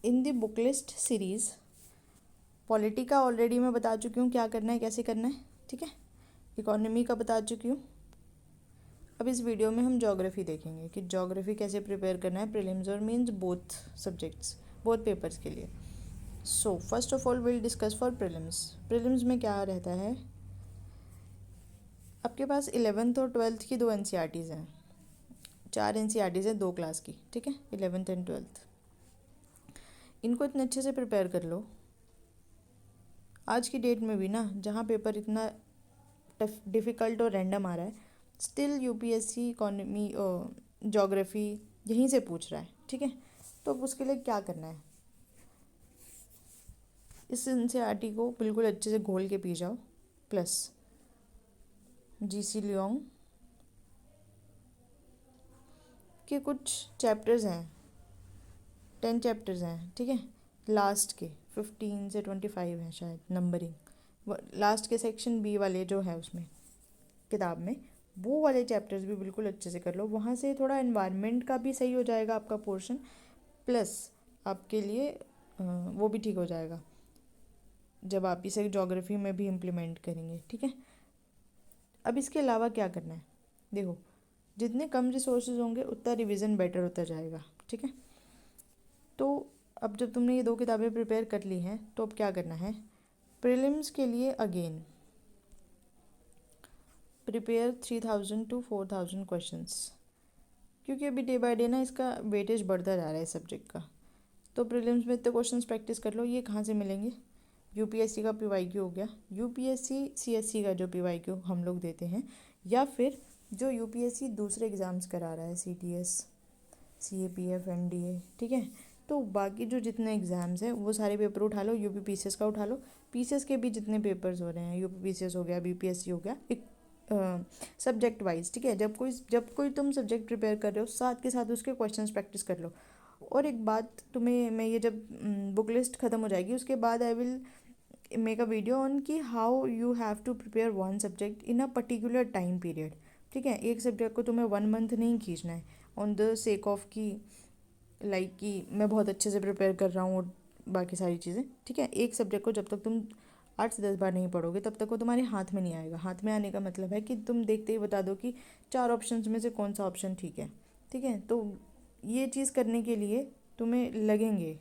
In the book list series polity का already मैं बता चुकी हूँ क्या करना है कैसे करना है, ठीक है। इकोनॉमी का बता चुकी हूँ। अब इस वीडियो में हम ज्योग्राफी देखेंगे कि ज्योग्राफी कैसे प्रिपेयर करना है प्रीलिम्स और mains both subjects, both papers के लिए। So first of all will discuss for prelims. Prelims में क्या रहता है, आपके पास 11th और 12th की 2 NCERTs हैं, 4 NCERTs हैं 2 क्लास की, ठीक है, 11th एंड 12th। इनको इतने अच्छे से प्रिपेयर कर लो आज की डेट में भी ना, जहाँ पेपर इतना डिफ़िकल्ट और रैंडम आ रहा है, स्टिल यूपीएससी इकोनॉमी ज्योग्राफी यहीं से पूछ रहा है, ठीक है। तो अब उसके लिए क्या करना है, इस NCERT को बिल्कुल अच्छे से घोल के पी जाओ, प्लस GC लियोंग के कुछ चैप्टर्स हैं, 10 चैप्टर्स हैं, ठीक है। लास्ट के 15 से 25 हैं शायद नंबरिंग, लास्ट के सेक्शन बी वाले जो है उसमें किताब में, वो वाले चैप्टर्स भी बिल्कुल अच्छे से कर लो। वहाँ से थोड़ा एनवायरनमेंट का भी सही हो जाएगा आपका पोर्शन, प्लस आपके लिए वो भी ठीक हो जाएगा जब आप इसे ज्योग्राफी में भी इम्प्लीमेंट करेंगे, ठीक है। अब इसके अलावा क्या करना है, देखो जितने कम रिसोर्सेज होंगे उतना रिवीजन बेटर होता जाएगा, ठीक है। तो अब जब तुमने ये 2 किताबें प्रिपेयर कर ली हैं तो अब क्या करना है, प्रीलिम्स के लिए अगेन प्रिपेयर 3000 to 4000 क्वेश्चंस, क्योंकि अभी डे बाय डे ना इसका वेटेज बढ़ता जा रहा है सब्जेक्ट का। तो प्रीलिम्स में इतने क्वेश्चंस प्रैक्टिस कर लो। ये कहाँ से मिलेंगे, यूपीएससी का पीवाईक्यू हो गया, यूपीएससी सीएससी का जो पीवाईक्यू हम लोग देते हैं, या फिर जो यूपीएससी दूसरे एग्ज़ाम्स करा रहा है, सीटीएस, सीएपीएफ, एनडीए, ठीक है। तो बाकी जो जितने एग्ज़ाम्स हैं वो सारे पेपर उठा लो, यूपी पीसीएस का उठा लो, पीसीएस के भी जितने पेपर्स हो रहे हैं, यूपी पीसीएस हो गया, बीपीएससी हो गया, एक सब्जेक्ट वाइज, ठीक है। जब कोई तुम सब्जेक्ट प्रिपेयर कर रहे हो साथ के साथ उसके क्वेश्चंस प्रैक्टिस कर लो। और एक बात तुम्हें मैं ये जब बुक लिस्ट ख़त्म हो जाएगी उसके बाद I will make a video on कि how you have to prepare one subject in a particular time period, ठीक है। एक सब्जेक्ट को तुम्हें 1 मंथ नहीं खींचना है ऑन द सेक ऑफ कि लाइक कि मैं बहुत अच्छे से प्रिपेयर कर रहा हूँ और बाकी सारी चीज़ें, ठीक है। एक सब्जेक्ट को जब तक तुम 8 से 10 बार नहीं पढ़ोगे तब तक वो तुम्हारे हाथ में नहीं आएगा। हाथ में आने का मतलब है कि तुम देखते ही बता दो कि 4 ऑप्शंस में से कौन सा ऑप्शन ठीक है, ठीक है। तो ये चीज़ करने के लिए तुम्हें लगेंगे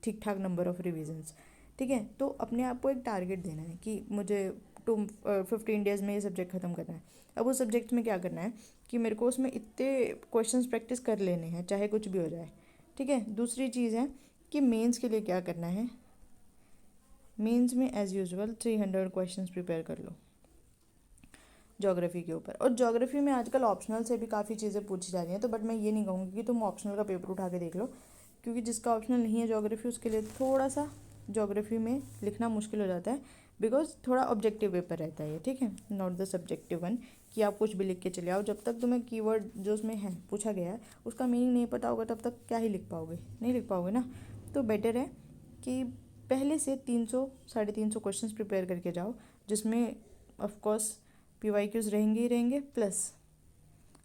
ठीक ठाक नंबर ऑफ़ रिविजन्स, ठीक है। तो अपने आप को एक टारगेट देना है कि मुझे 15 डेज़ में ये सब्जेक्ट ख़त्म करना है। अब उस सब्जेक्ट में क्या करना है कि मेरे को उसमें इतने क्वेश्चंस प्रैक्टिस कर लेने हैं चाहे कुछ भी हो जाए, ठीक है। दूसरी चीज़ है कि मेंस के लिए क्या करना है, मेंस में एज़ यूजुअल 300 क्वेश्चंस प्रिपेयर कर लो ज्योग्राफी के ऊपर। और ज्योग्राफी में आजकल ऑप्शनल से भी काफ़ी चीज़ें पूछी जा रही हैं, तो बट मैं ये नहीं कहूँगी कि तुम ऑप्शनल का पेपर उठा के देख लो, क्योंकि जिसका ऑप्शनल नहीं है ज्योग्राफी उसके लिए थोड़ा सा ज्योग्राफी में लिखना मुश्किल हो जाता है, बिकॉज थोड़ा ऑब्जेक्टिव पेपर रहता है ये, ठीक है, नॉट द सब्जेक्टिव वन कि आप कुछ भी लिख के चले आओ। जब तक तुम्हें कीवर्ड जो उसमें है पूछा गया है उसका मीनिंग नहीं पता होगा तब तक क्या ही लिख पाओगे, नहीं लिख पाओगे ना। तो बेटर है कि पहले से 300 350 क्वेश्चंस प्रिपेयर करके जाओ, जिसमें ऑफकोर्स पीवाईक्यूज रहेंगे ही रहेंगे, प्लस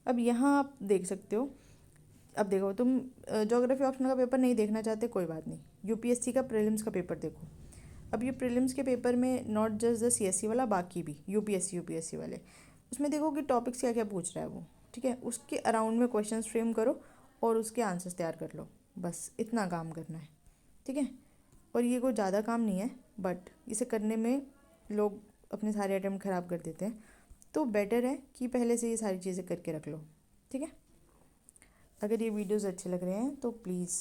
अब यहाँ आप देख सकते हो। अब देखो तुम ज्योग्राफी ऑप्शनल का पेपर नहीं देखना चाहते, कोई बात नहीं, यूपीएससी का प्रीलिम्स का पेपर देखो। अब ये प्रीलिम्स के पेपर में नॉट जस्ट द सीएससी वाला, बाकी भी यूपीएससी वाले, उसमें देखो कि टॉपिक्स क्या क्या पूछ रहा है वो, ठीक है। उसके अराउंड में क्वेश्चन फ्रेम करो और उसके आंसर्स तैयार कर लो, बस इतना काम करना है, ठीक है। और ये कोई ज़्यादा काम नहीं है, बट इसे करने में लोग अपने सारे अटैम्प्ट ख़राब कर देते हैं। तो बेटर है कि पहले से ये सारी चीज़ें करके रख लो, ठीक है। अगर ये वीडियोस अच्छे लग रहे हैं तो please,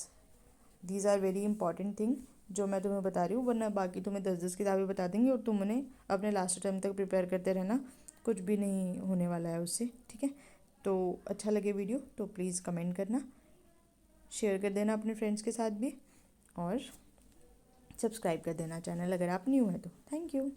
these are very important thing जो मैं तुम्हें बता रही हूँ, वरना बाकी तुम्हें 10-10 किताबें बता देंगी और तुम उन्हें अपने लास्ट टाइम तक प्रिपेयर करते रहना, कुछ भी नहीं होने वाला है उससे, ठीक है। तो अच्छा लगे वीडियो तो प्लीज़ कमेंट करना, शेयर कर देना अपने फ्रेंड्स के साथ भी, और सब्सक्राइब कर देना चैनल अगर आप न्यू है तो। Thank you.